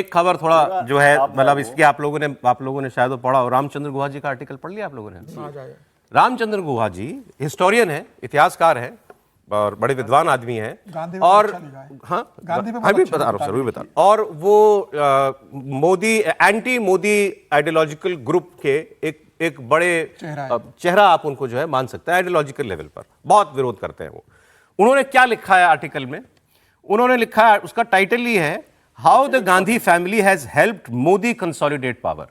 एक खबर थोड़ा जो है मतलब इसकी आप लोगों ने शायद वो पढ़ा हो, रामचंद्र गुहा जी का आर्टिकल पढ़ लिया आप लोगों ने? रामचंद्र गुहा जी हिस्टोरियन है, इतिहासकार है और बड़े विद्वान आदमी हैं और हाँ भी बता रहा हूँ सर, भी बता रहा हूँ। और वो Modi anti Modi ideological group के एक बड़े चेहरा आप उनको जो है मान सकते हैं, आइडियोलॉजिकल लेवल पर बहुत विरोध करते हैं वो। उन्होंने क्या लिखा है आर्टिकल में? उन्होंने लिखा है, उसका टाइटल ही है how the Gandhi family has helped Modi consolidate power.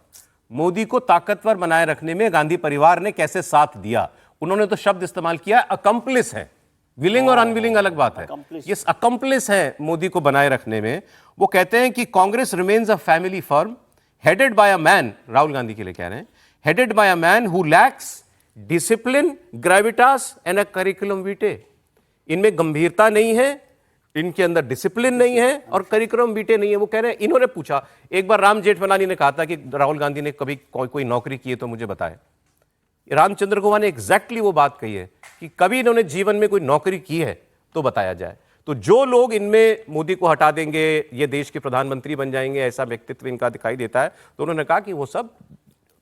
Modi को ताकतवर बनाए रखने में गांधी परिवार ने कैसे साथ दिया। उन्होंने तो शब्द इस्तेमाल किया अकम्प्लिस है, विलिंग और अनविलिंग अलग बात है, ये अकम्प्लिस है मोदी को बनाए रखने में। वो कहते हैं कि Congress remains a family firm headed by a man, Rahul Gandhi के लिए कह रहे हैं, headed by a man who lakhs discipline, Gravitas and a curriculum विटे। इनमें गंभीरता नहीं है, इनके अंदर डिसिप्लिन नहीं है और करिकुलम विटे नहीं है। वो कह रहे हैं, इन्होंने पूछा एक बार, राम जेठमलानी ने कहा था कि राहुल गांधी ने कभी कोई नौकरी की है तो मुझे बताए। रामचंद्र गुहा ने एग्जैक्टली वो बात कही है कि कभी इन्होंने जीवन में कोई नौकरी की है तो बताया जाए। तो जो लोग इनमें मोदी को हटा देंगे, ये देश के प्रधानमंत्री बन जाएंगे, ऐसा व्यक्तित्व इनका दिखाई देता है, तो उन्होंने कहा कि वो सब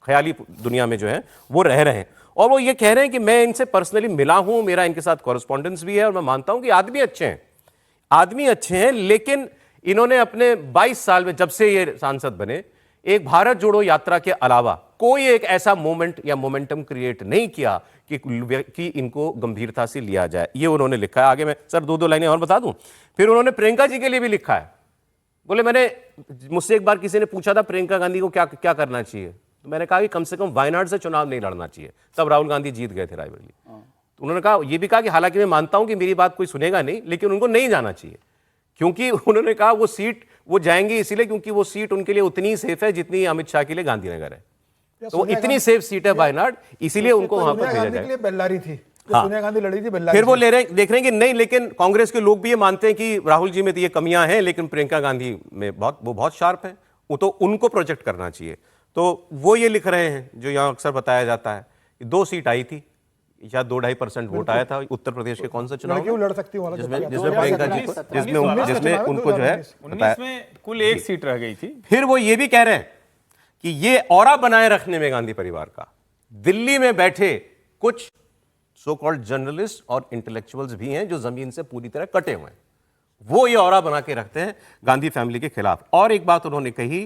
ख्याली दुनिया में जो है वो रह रहे हैं। और वो ये कह रहे हैं कि मैं इनसे पर्सनली मिला हूं, मेरा इनके साथ कॉरेस्पॉन्डेंस भी है और मैं मानता हूं कि आदमी अच्छे हैं, लेकिन इन्होंने अपने 22 साल में, जब से ये सांसद बने, एक भारत जोड़ो यात्रा के अलावा कोई एक ऐसा मोमेंट या मोमेंटम क्रिएट नहीं किया कि इनको गंभीरता से लिया जाए। ये उन्होंने लिखा है। आगे मैं सर दो लाइनें और बता दूं। फिर उन्होंने प्रियंका जी के लिए भी लिखा है। बोले मुझसे एक बार किसी ने पूछा था प्रियंका गांधी को क्या क्या करना चाहिए, तो मैंने कहा कि कम से कम वायनाड से चुनाव नहीं लड़ना चाहिए। तब राहुल गांधी जीत गए थे रायबरेली। तो उन्होंने कहा, ये भी कहा कि हालांकि मैं मानता हूं कि मेरी बात कोई सुनेगा नहीं, लेकिन उनको नहीं जाना चाहिए, क्योंकि उन्होंने कहा वो सीट वो जाएंगे इसीलिए क्योंकि वो सीट उनके लिए उतनी सेफ है जितनी अमित शाह के लिए गांधीनगर है। तो वो इतनी सेफ सीट है वायनाड, इसीलिए उनको वहां पर भेजा जाए। बेल्लारी थी, सोनिया गांधी लड़ी थी फिर वो देख रहे हैं कि नहीं, लेकिन कांग्रेस के लोग भी ये मानते हैं कि राहुल जी में तो ये कमियां हैं, लेकिन प्रियंका गांधी में वो बहुत शार्प है, वो तो उनको प्रोजेक्ट करना चाहिए। तो वो ये लिख रहे हैं जो यहां अक्सर बताया जाता है। 2 सीट आई थी, या 2-2.5% वोट आया था उत्तर प्रदेश के कौन सा चुनाव लड़ सकती हूं, जिसमें प्रियंका जी को, जिसमें उनको जो है 19 में कुल 1 सीट रह गई थी। फिर वो ये भी कह रहे हैं कि ये ऑरा बनाए रखने में गांधी परिवार का दिल्ली में बैठे कुछ सो कॉल्ड जर्नलिस्ट और इंटेलेक्चुअल्स भी हैं जो जमीन से पूरी तरह कटे हुए हैं, वो ये ऑरा बना के रखते हैं गांधी फैमिली के खिलाफ। और एक बात उन्होंने कही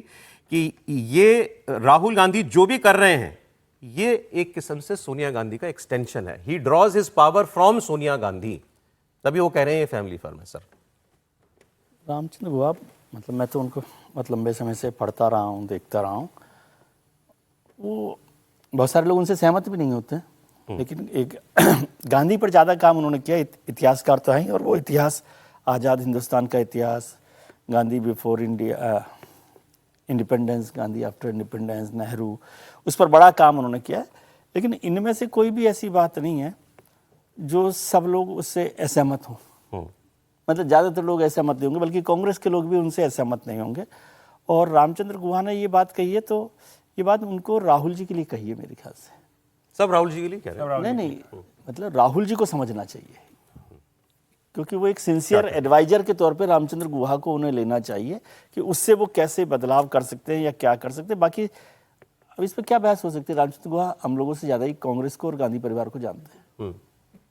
कि ये राहुल गांधी जो भी कर रहे हैं, ये एक किस्म से सोनिया गांधी का एक्सटेंशन है। ही drawers his power from Sonia Gandhi, तभी वो कह रहे हैं ये फैमिली फर्म है। सर रामचंद्र गुहा, मतलब मैं तो उनको लंबे समय से पढ़ता रहा हूँ, देखता रहा हूँ। वो बहुत सारे लोग उनसे सहमत भी नहीं होते, लेकिन एक गांधी पर ज़्यादा काम उन्होंने किया। इतिहासकार तो हैं, और वो इतिहास, आज़ाद हिंदुस्तान का इतिहास, Gandhi before India independence, Gandhi after independence, Nehru, उस पर बड़ा काम उन्होंने किया है। लेकिन इनमें से कोई भी ऐसी बात नहीं है जो सब लोग उससे असहमत हों। मतलब ज़्यादातर लोग असहमत नहीं होंगे, बल्कि कांग्रेस के लोग भी उनसे असहमत नहीं होंगे। और रामचंद्र गुहा ने ये बात कही है, तो ये बात उनको राहुल जी के लिए कही है मेरे ख्याल से। सब राहुल जी के लिए कह रहे हैं? नहीं, मतलब राहुल जी को समझना चाहिए, क्योंकि वो एक सिंसियर एडवाइजर के तौर पे रामचंद्र गुहा को उन्हें लेना चाहिए कि उससे वो कैसे बदलाव कर सकते हैं या क्या कर सकते हैं। बाकी अब इस पर क्या बहस हो सकती है? रामचंद्र गुहा हम लोगों से ज्यादा ही कांग्रेस को और गांधी परिवार को जानते हैं।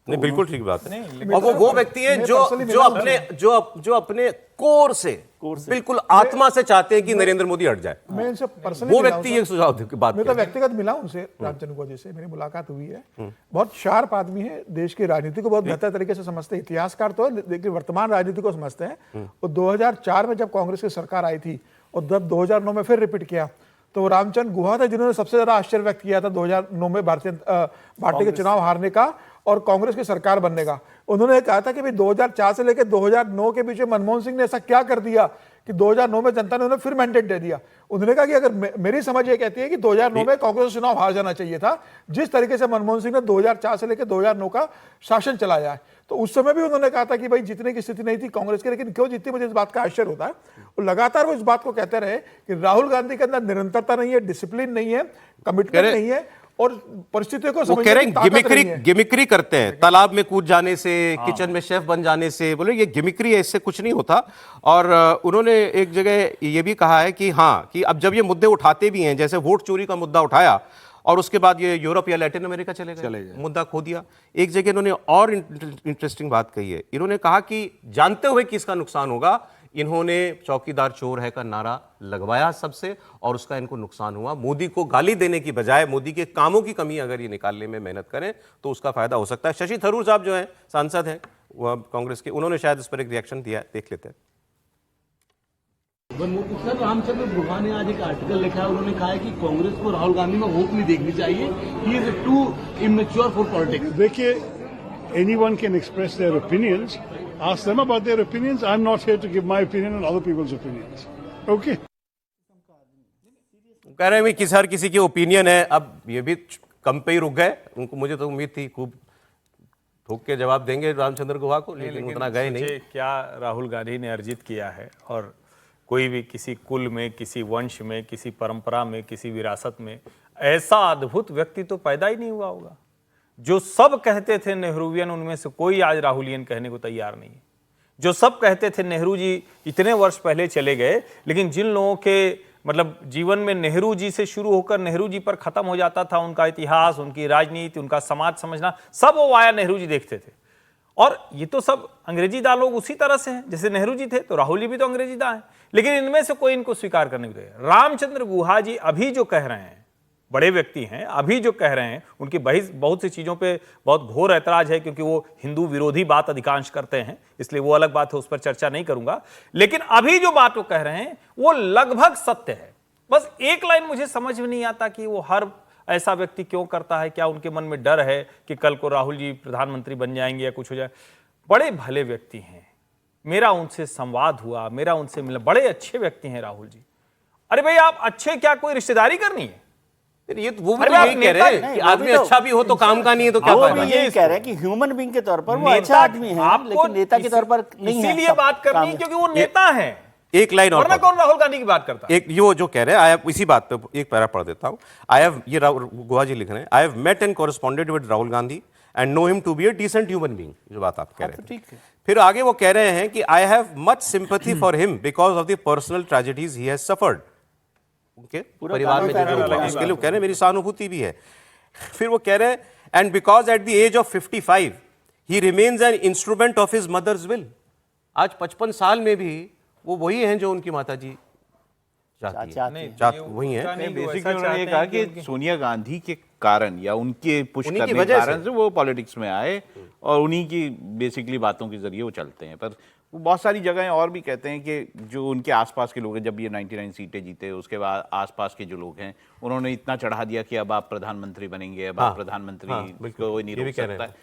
नहीं, बिल्कुल ठीक बात है। और वो व्यक्ति है जो अपने कोर से बिल्कुल आत्मा से चाहते हैं कि नरेंद्र मोदी हट जाए। मैं इनसे पर्सनली वो व्यक्ति ये सुझाव की बात, मैं तो व्यक्तिगत मिला उनसे, रामचंद्र गुहा जी से मेरी मुलाकात हुई है। बहुत शार्प आदमी है, देश की राजनीति को बहुत बेहतर तरीके से समझते हैं। इतिहासकार तो है, लेकिन वर्तमान राजनीति को समझते हैं। और 2004 में जब कांग्रेस की सरकार आई थी और जब 2009 में फिर रिपीट किया, तो रामचंद्र गुहा थे जिन्होंने सबसे ज्यादा आश्चर्य व्यक्त किया था 2009 में भारतीय पार्टी के चुनाव हारने का और कांग्रेस की सरकार बनने का। उन्होंने कहा था कि भाई 2004 से लेकर 2009 के बीच में मनमोहन सिंह ने ऐसा क्या कर दिया कि 2009 में जनता ने उन्हें फिर मैंडेट दे दिया। उन्होंने कहा कि अगर मेरी समझ ये कहती है कि 2009 में कांग्रेस चुनाव हार जाना चाहिए था, जिस तरीके से मनमोहन सिंह ने 2004 से लेकर 2009 का शासन चलाया है। तो उस समय भी उन्होंने कहा था कि भाई जीतने की स्थिति नहीं थी कांग्रेस की, लेकिन क्यों जीती मुझे इस बात का आश्चर्य होता है। और लगातार वो इस बात को कहते रहे कि राहुल गांधी के अंदर निरंतरता नहीं है, डिसिप्लिन नहीं है, कमिटमेंट नहीं है। और परिस्थितियों को वो समझने कह रहे की हैं ताकत गिमिक्री रही है। गिमिक्री करते हैं, तालाब में कूद जाने से, किचन में शेफ बन जाने से। बोले ये गिमिक्री है, इससे कुछ नहीं होता। और उन्होंने एक जगह ये भी कहा है कि हाँ, कि अब जब ये मुद्दे उठाते भी हैं, जैसे वोट चोरी का मुद्दा उठाया और उसके बाद ये यूरोप या लैटिन अमेरिका चले गए, मुद्दा खो दिया। एक जगह इन्होंने और इंटरेस्टिंग बात कही है। इन्होंने कहा कि जानते हुए कि इसका नुकसान होगा, इन्होंने चौकीदार चोर है का नारा लगवाया सबसे, और उसका इनको नुकसान हुआ। मोदी को गाली देने की बजाय मोदी के कामों की कमी अगर ये निकालने में मेहनत करें तो उसका फायदा हो सकता है। शशि थरूर साहब जो हैं, सांसद हैं कांग्रेस के, उन्होंने शायद इस पर एक रिएक्शन दिया है, देख लेते हैं। सर, रामचंद्र गुहा ने आज एक आर्टिकल लिखा है, उन्होंने कहा है कि कांग्रेस को राहुल गांधी में वोट नहीं देखनी चाहिए, he is too immature for politics. देखिए, anyone can express their opinions. Ask them about their opinions. I'm not here to give my opinion on other people's opinions. Okay? कह रहे हैं भाई हर किसी की ओपिनियन है। अब ये भी कम पे ही रुक गए। उनको, मुझे तो उम्मीद थी खूब ठोक के जवाब देंगे रामचंद्र गुहा को, लेकिन उतना गए नहीं। क्या राहुल गांधी ने अर्जित किया है, और कोई भी किसी कुल में, किसी वंश में, किसी परंपरा में, किसी विरासत में ऐसा अद्भुत व्यक्ति तो पैदा ही नहीं हुआ होगा। जो सब कहते थे नेहरूवियन, उनमें से कोई आज राहुलियन कहने को तैयार नहीं है। जो सब कहते थे नेहरू जी इतने वर्ष पहले चले गए, लेकिन जिन लोगों के मतलब जीवन में नेहरू जी से शुरू होकर नेहरू जी पर खत्म हो जाता था उनका इतिहास, उनकी राजनीति, उनका समाज समझना, सब वो आया नेहरू जी देखते थे। और ये तो सब अंग्रेजीदा लोग उसी तरह से हैं, जैसे नेहरू जी थे तो राहुल जी भी तो अंग्रेजीदा हैं, लेकिन इनमें से कोई इनको स्वीकार करने को तैयार। रामचंद्र गुहा जी अभी जो कह रहे हैं, बड़े व्यक्ति हैं, अभी जो कह रहे हैं, उनकी बहुत सी चीज़ों पे बहुत घोर ऐतराज है, क्योंकि वो हिंदू विरोधी बात अधिकांश करते हैं, इसलिए वो अलग बात है, उस पर चर्चा नहीं करूंगा। लेकिन अभी जो बात वो कह रहे हैं वो लगभग सत्य है। बस एक लाइन मुझे समझ में नहीं आता कि वो हर ऐसा व्यक्ति क्यों करता है। क्या उनके मन में डर है कि कल को राहुल जी प्रधानमंत्री बन जाएंगे या कुछ हो जाए? बड़े भले व्यक्ति हैं, मेरा उनसे संवाद हुआ, मेरा उनसे मिला, बड़े अच्छे व्यक्ति हैं राहुल जी। अरे भाई, आप अच्छे क्या कोई रिश्तेदारी करनी है? ये तो वो भी यही कह रहे हैं कि आदमी अच्छा भी हो तो काम का नहीं है तो क्या वो फायदा? भी यही कह रहे हैं कि ह्यूमन बीइंग के तौर पर वो अच्छा आदमी है, लेकिन नेता के तौर पर नहीं है। इसीलिए बात करनी है क्योंकि वो नेता है। एक लाइन और, वरना कौन राहुल गांधी की बात करता है? एक यो जो कह रहे हैं, आई हैव, इसी बात पे एक पैरा पढ़ देता हूं। आई हैव, ये गुहा जी लिख रहे हैं, I have met and corresponded with Rahul Gandhi and know him to be a decent human being. जो बात आप कह रहे हैं, ठीक है। फिर आगे वो कह रहे हैं कि I have much sympathy for him because of the personal tragedies he has suffered. उनके परिवार में जो हुआ उसके लिए कह रहे हैं मेरी सहानुभूति भी है। फिर वो कह रहे हैं and because at the age of 55 he remains an instrument of his mother's will. आज 55 साल में भी वो वही हैं जो उनकी माता जी वही हैं। बेसिकली उन्होंने ये कहा कि सोनिया गांधी के कारण या उनके पुश उन्हीं की करने के वजह कारण से वो पॉलिटिक्स में आए और उन्हीं की बेसिकली बातों के जरिए वो चलते हैं। पर वो बहुत सारी जगहें और भी कहते हैं कि जो उनके आसपास के लोग हैं, जब ये 99 सीटें जीते उसके बाद आसपास के जो लोग हैं उन्होंने इतना चढ़ा दिया कि अब आप प्रधानमंत्री बनेंगे, अब आप प्रधानमंत्री कोई नहीं रोक सकता है।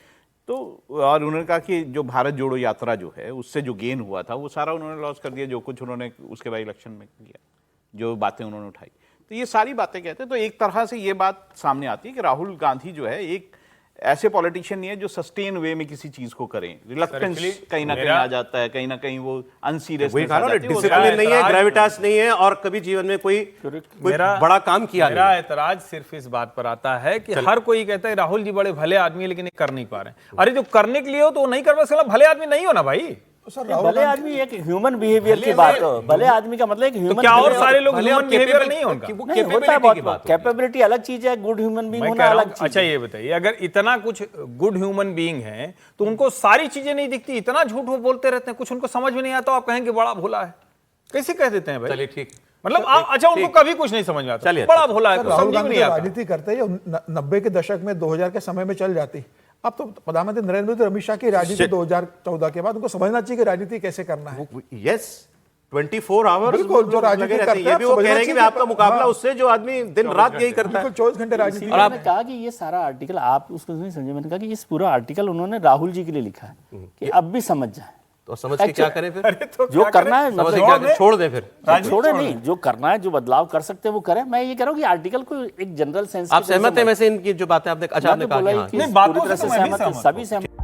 तो और उन्होंने कहा कि जो भारत जोड़ो यात्रा जो है उससे जो गेन हुआ था वो सारा उन्होंने लॉस कर दिया, जो कुछ उन्होंने उसके बाद इलेक्शन में किया, जो बातें उन्होंने उठाई। तो ये सारी बातें कहते हैं। तो एक तरह से ये बात सामने आती है कि राहुल गांधी जो है एक ऐसे पॉलिटिशियन नहीं है जो सस्टेन वे में किसी चीज को करें। रिलक्टेंस कहीं ना कहीं आ जाता है, कहीं ना कहीं वो अनसीरियस डिसिप्लिन नहीं है, ग्रेविटास नहीं है और कभी जीवन में कोई बड़ा काम किया। मेरा ऐतराज सिर्फ इस बात पर आता है कि हर कोई कहता है राहुल जी बड़े भले आदमी है लेकिन ये कर नहीं पा रहे हैं। अरे जो करने के लिए हो तो वो नहीं कर पा, भले आदमी नहीं हो ना भाई। भले आदमी एक ह्यूमन बिहेवियर की बात हो, भले आदमी का मतलब एक ह्यूमन, तो क्या और सारे लोग ह्यूमन बिहेवियर नहीं होगा? नहीं होता है, बहुत कैपेबिलिटी अलग चीज है, गुड ह्यूमन बीइंग होना अलग चीज। अच्छा ये बताइए, अगर इतना कुछ गुड ह्यूमन बीइंग है तो उनको सारी चीजें नहीं दिखती, इतना झूठ वो बोलते रहते हैं, कुछ उनको समझ में नहीं आता, आप कहेंगे बड़ा भोला है, कैसे कह देते हैं भाई? चलिए ठीक, मतलब अच्छा उनको कभी कुछ नहीं समझ में आता, बड़ा भोला है, राहुल गांधी राजनीति करते हैं 90 के दशक में 2000 के समय में चल जाती। अब तो प्रधानमंत्री नरेंद्र मोदी, अमित शाह की राजनीति 2014 के बाद उनको समझना चाहिए कि राजनीति कैसे करना है। यस, 24 आवर्स बिल्कुल, जो राजनीति करते हैं, ये भी वो कह रहे हैं कि आपका मुकाबला उससे जो आदमी दिन रात यही करता है। 24 घंटे राजनीति। और आपने कहा कि ये सारा आर्टिकल आप उसको नहीं समझे, मैंने कहा कि इस पूरा आर्टिकल उन्होंने राहुल जी के लिए लिखा है कि अब भी समझ जाए। तो समझ के क्या करें फिर? जो करना है छोड़ दे, फिर छोड़े नहीं, जो करना है, जो बदलाव कर सकते हैं वो करें। मैं ये कह रहा हूँ कि आर्टिकल को एक जनरल सेंस। आप सहमत हैं वैसे इनकी जो बातें आपने, अच्छा आपने कहा सभी सहमत।